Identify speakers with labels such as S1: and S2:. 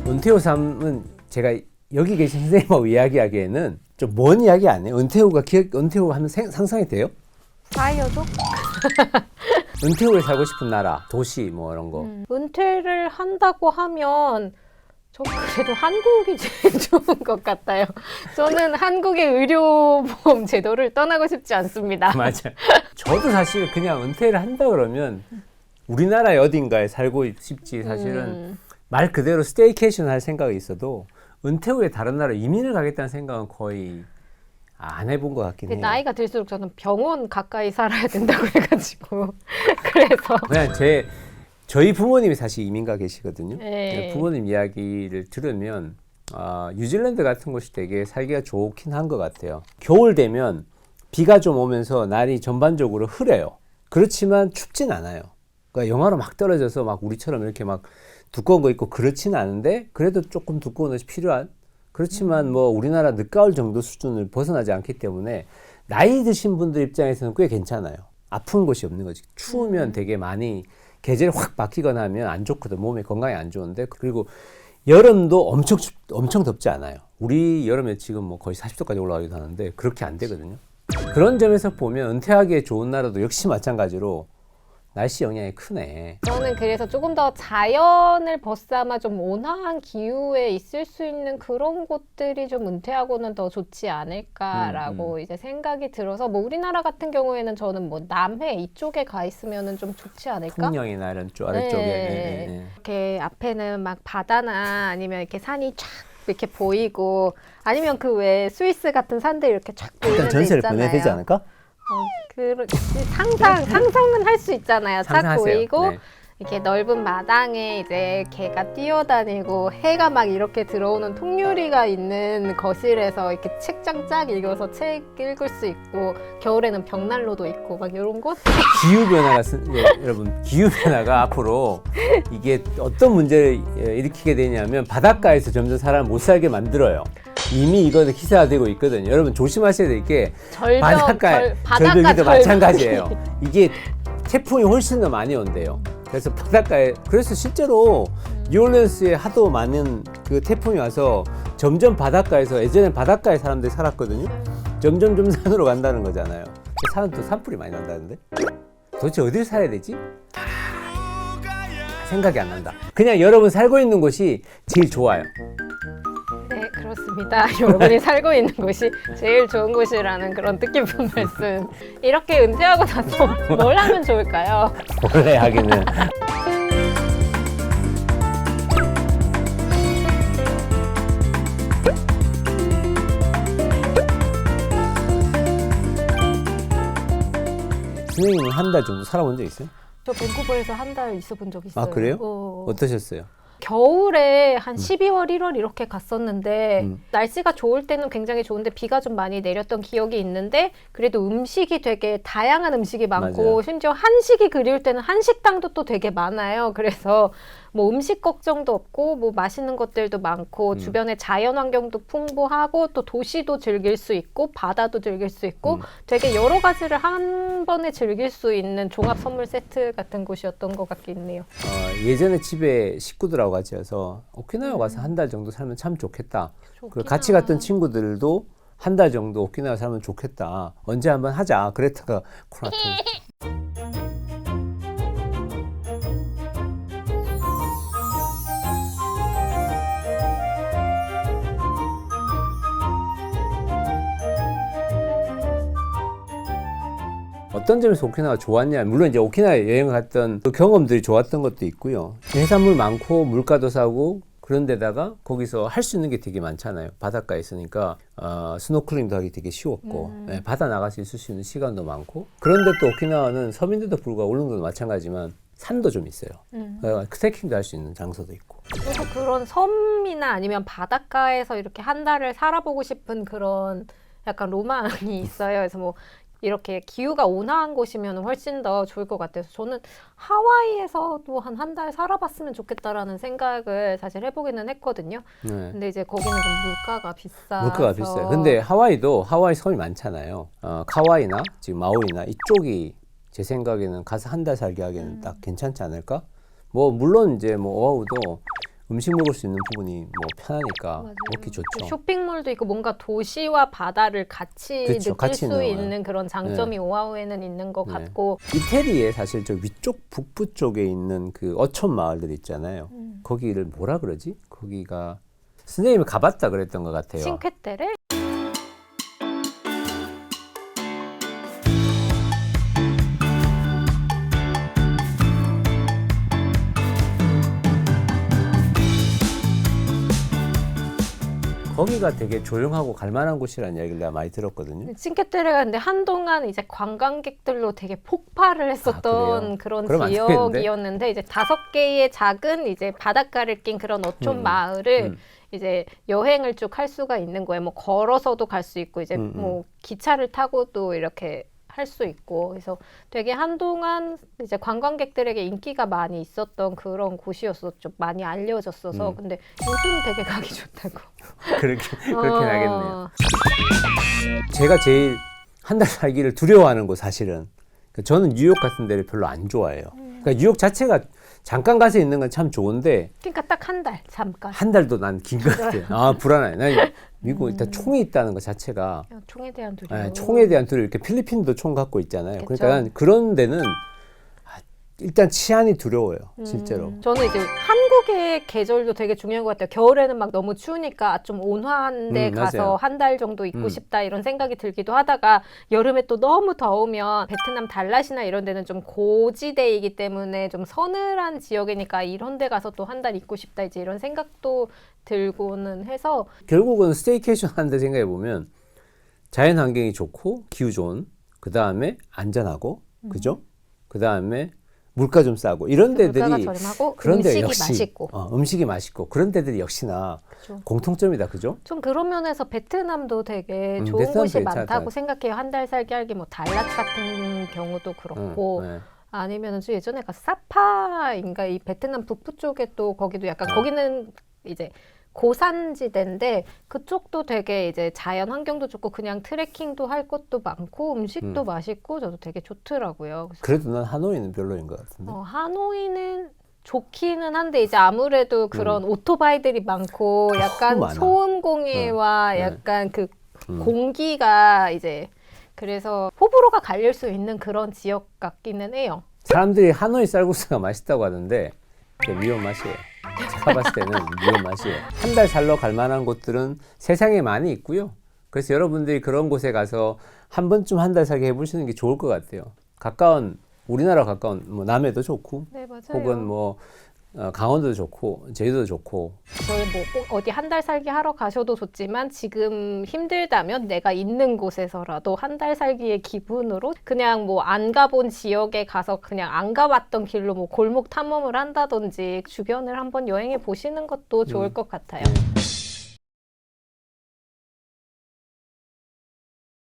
S1: 은퇴후 삶은 제가 여기 계신 선생님하고 이야기하기에는 좀 먼 이야기 아니에요? 은퇴후 하면 상상이 돼요?
S2: 쌓여도?
S1: 은퇴 후에 살고 싶은 나라, 도시 뭐 이런 거.
S2: 은퇴를 한다고 하면 저 그래도 한국이 제일 좋은 것 같아요. 저는 한국의 의료보험 제도를 떠나고 싶지 않습니다.
S1: 맞아요. 저도 사실 그냥 은퇴를 한다 그러면 우리나라의 어딘가에 살고 싶지 사실은 말 그대로 스테이케이션 할 생각이 있어도 은퇴 후에 다른 나라 이민을 가겠다는 생각은 거의 안 해본 것 같긴 해요.
S2: 나이가 들수록 저는 병원 가까이 살아야 된다고 해가지고 그래서
S1: 그냥 저희 부모님이 사실 이민가 계시거든요.
S2: 네.
S1: 부모님 이야기를 들으면 뉴질랜드 같은 곳이 되게 살기가 좋긴 한 것 같아요. 겨울 되면 비가 좀 오면서 날이 전반적으로 흐려요. 그렇지만 춥진 않아요. 그러니까 영하로 막 떨어져서 막 우리처럼 이렇게 막 두꺼운 거 입고 그렇지는 않은데 그래도 조금 두꺼운 옷이 필요한. 그렇지만 뭐 우리나라 늦가을 정도 수준을 벗어나지 않기 때문에 나이 드신 분들 입장에서는 꽤 괜찮아요. 아픈 곳이 없는 거지. 추우면 되게 많이 계절이 확 바뀌거나 하면 안 좋거든. 몸에 건강에 안 좋은데. 그리고 여름도 엄청 덥지 않아요. 우리 여름에 지금 뭐 거의 40도까지 올라가기도 하는데 그렇게 안 되거든요. 그런 점에서 보면 은퇴하기에 좋은 나라도 역시 마찬가지로 날씨 영향이 크네.
S2: 저는 그래서 조금 더 자연을 벗삼아 좀 온화한 기후에 있을 수 있는 그런 곳들이 좀 은퇴하고는 더 좋지 않을까라고 이제 생각이 들어서 뭐 우리나라 같은 경우에는 저는 뭐 남해 이쪽에 가 있으면은 좀 좋지 않을까?
S1: 풍령이나 이런 쪽 아래쪽에
S2: 네. 이렇게 앞에는 막 바다나 아니면 이렇게 산이 쫙 이렇게 보이고 아니면 그 외 스위스 같은 산들 이렇게 쫙 보이는
S1: 일단
S2: 데
S1: 전세를
S2: 있잖아요.
S1: 보내야 되지 않을까?
S2: 상상은 할 수 있잖아요. 딱
S1: 상상하세요.
S2: 보이고
S1: 네.
S2: 이렇게 넓은 마당에 이제 개가 뛰어다니고 해가 막 이렇게 들어오는 통유리가 있는 거실에서 이렇게 책장 쫙 읽어서 책 읽을 수 있고 겨울에는 벽난로도 있고 막 이런 곳.
S1: 여러분 기후 변화가 앞으로 이게 어떤 문제를 일으키게 되냐면 바닷가에서 점점 사람을 못 살게 만들어요. 이미 이거는 기사화되고 있거든요. 여러분 조심하셔야 될 게 절벽이도 마찬가지예요. 이게 태풍이 훨씬 더 많이 온대요. 그래서 바닷가에 그래서 실제로 뉴올리언스에 하도 많은 그 태풍이 와서 점점 바닷가에서 예전에 바닷가에 사람들이 살았거든요. 점점 산으로 간다는 거잖아요. 산은 또 산불이 많이 난다는데 도대체 어딜 살아야 되지? 생각이 안 난다. 그냥 여러분 살고 있는 곳이 제일 좋아요.
S2: 네, 그렇습니다. 여러분이 살고 있는 곳이 제일 좋은 곳이라는 그런 뜻깊은 말씀. 이렇게 은퇴하고 나서 뭘 하면 좋을까요?
S1: 원래 하기는 선생님은 한 달 정도 살아본 적 있어요?
S2: 저 밴쿠버에서 한 달 있어 본 적 있어요.
S1: 아 그래요? 어떠셨어요?
S2: 겨울에 한 12월, 1월 이렇게 갔었는데 날씨가 좋을 때는 굉장히 좋은데 비가 좀 많이 내렸던 기억이 있는데 그래도 음식이 되게 다양한 음식이 많고
S1: 맞아요.
S2: 심지어 한식이 그리울 때는 한식당도 또 되게 많아요. 그래서 뭐 음식 걱정도 없고 뭐 맛있는 것들도 많고 주변에 자연 환경도 풍부하고 또 도시도 즐길 수 있고 바다도 즐길 수 있고 되게 여러 가지를 한 번에 즐길 수 있는 종합 선물 세트 같은 곳이었던 것 같긴 해요.
S1: 예전에 집에 식구들하고 같이 와서 오키나와 가서 한 달 정도 살면 참 좋겠다. 그리고
S2: 좋긴
S1: 같이
S2: 하다.
S1: 갔던 친구들도 한 달 정도 오키나와 살면 좋겠다. 언제 한번 하자. 그랬다가 코로나 터졌죠. 어떤 점에서 오키나와가 좋았냐? 물론 이제 오키나와 여행을 갔던 그 경험들이 좋았던 것도 있고요. 해산물 많고 물가도 싸고 그런 데다가 거기서 할 수 있는 게 되게 많잖아요. 바닷가에 있으니까 스노클링도 하기 되게 쉬웠고 네, 바다 나가서 있을 수 있는 시간도 많고 그런데 또 오키나와는 섬인데도 불구하고 울릉도도 마찬가지지만 산도 좀 있어요. 트레킹도 할 수 있는 장소도 있고.
S2: 그래서 그런 섬이나 아니면 바닷가에서 이렇게 한 달을 살아보고 싶은 그런 약간 로망이 있어요. 그래서 뭐 이렇게 기후가 온화한 곳이면 훨씬 더 좋을 것 같아서 저는 하와이에서도 한 달 살아봤으면 좋겠다라는 생각을 사실 해보기는 했거든요.
S1: 네.
S2: 근데 이제 거기는 좀 물가가 비싸서
S1: 물가가 비싸요. 근데 하와이도 하와이 섬이 많잖아요. 카와이나 지금 마우이나 이쪽이 제 생각에는 가서 한 달 살게 하기에는 딱 괜찮지 않을까? 뭐 물론 이제 뭐 오아후도 음식 먹을 수 있는 부분이 뭐 편하니까
S2: 맞아요.
S1: 먹기 좋죠.
S2: 쇼핑몰도 있고 뭔가 도시와 바다를 같이
S1: 그쵸,
S2: 느낄
S1: 같이
S2: 수
S1: 있는
S2: 있는 그런 장점이 오아후에는 있는 것
S1: 네.
S2: 같고
S1: 이태리에 사실 저 위쪽 북부 쪽에 있는 그 어촌 마을들 있잖아요. 거기를 뭐라 그러지? 거기가 선생님이 가봤다 그랬던 것 같아요.
S2: 칭쾌테레?
S1: 거기가 되게 조용하고 갈만한 곳이라는 이야기를 내가 많이 들었거든요.
S2: 칭케테레가 근데 한동안 이제 관광객들로 되게 폭발을 했었던
S1: 그래요?
S2: 그런
S1: 그럼 안 되겠는데?
S2: 지역이었는데 이제 5개의 작은 이제 바닷가를 낀 그런 어촌 마을을 이제 여행을 쭉 할 수가 있는 거예요. 뭐 걸어서도 갈 수 있고 이제 뭐 기차를 타고도 이렇게 할 수 있고 그래서 되게 한동안 이제 관광객들에게 인기가 많이 있었던 그런 곳이었어. 좀 많이 알려졌어서 근데 요즘 되게 가기 좋다고.
S1: 그렇긴 하겠네요. 제가 제일 한 달 살기를 두려워하는 곳 사실은 저는 뉴욕 같은 데를 별로 안 좋아해요. 그러니까 뉴욕 자체가 잠깐 가서 있는 건 참 좋은데
S2: 그러니까 딱 한 달 잠깐.
S1: 한 달도 난 긴 것 같아요. 아 불안해. 난 미국 일단 총이 있다는 것 자체가
S2: 총에 대한 두려움.
S1: 총에 대한 두려움. 이렇게 필리핀도 총 갖고 있잖아요.
S2: 그쵸.
S1: 그러니까 난 그런 데는 일단 치안이 두려워요. 실제로.
S2: 저는 이제 한국의 계절도 되게 중요한 것 같아요. 겨울에는 막 너무 추우니까 좀 온화한 데 가서
S1: 맞아요.
S2: 한 달 정도 있고 싶다 이런 생각이 들기도 하다가 여름에 또 너무 더우면 베트남 달랏이나 이런 데는 좀 고지대이기 때문에 좀 서늘한 지역이니까 이런 데 가서 또 한 달 있고 싶다 이제 이런 생각도 들고는 해서
S1: 결국은 스테이케이션 하는데 생각해 보면 자연 환경이 좋고 기후 좋은 그 다음에 안전하고 그죠? 그 다음에 물가 좀 싸고 이런 데들이
S2: 물가가 저렴하고
S1: 그런 데
S2: 음식이
S1: 역시
S2: 맛있고
S1: 음식이 맛있고 그런 데들이 역시나
S2: 그죠.
S1: 공통점이다 그죠?
S2: 좀 그런 면에서 베트남도 되게 좋은
S1: 베트남도
S2: 곳이
S1: 괜찮다.
S2: 많다고 생각해요. 한 달 살기 할기 뭐 달랏 같은 경우도 그렇고
S1: 네.
S2: 아니면은 저 예전에 사파인가 이 베트남 북부 쪽에 또 거기도 약간 거기는 이제 고산지대인데 그쪽도 되게 이제 자연 환경도 좋고 그냥 트레킹도 할 것도 많고 음식도 맛있고 저도 되게 좋더라고요. 그래서
S1: 그래도 난 하노이는 별로인 것 같은데.
S2: 하노이는 좋기는 한데 이제 아무래도 그런 오토바이들이 많고 약간
S1: 많아.
S2: 소음 공해와
S1: 네.
S2: 약간 그 공기가 이제 그래서 호불호가 갈릴 수 있는 그런 지역 같기는 해요.
S1: 사람들이 하노이 쌀국수가 맛있다고 하는데 그게 미원 맛이에요. 제가 봤을 때는 미원 맛이에요. 한 달 살러 갈 만한 곳들은 세상에 많이 있고요. 그래서 여러분들이 그런 곳에 가서 한 번쯤 한 달 살기 해보시는 게 좋을 것 같아요. 가까운 우리나라 가까운 뭐 남해도 좋고
S2: 네, 맞아요.
S1: 혹은 뭐 강원도도 좋고 제주도도 좋고
S2: 저희 뭐 꼭 어디 한 달 살기 하러 가셔도 좋지만 지금 힘들다면 내가 있는 곳에서라도 한 달 살기의 기분으로 그냥 뭐 안 가본 지역에 가서 그냥 안 가봤던 길로 뭐 골목 탐험을 한다든지 주변을 한번 여행해 보시는 것도 좋을 것 같아요.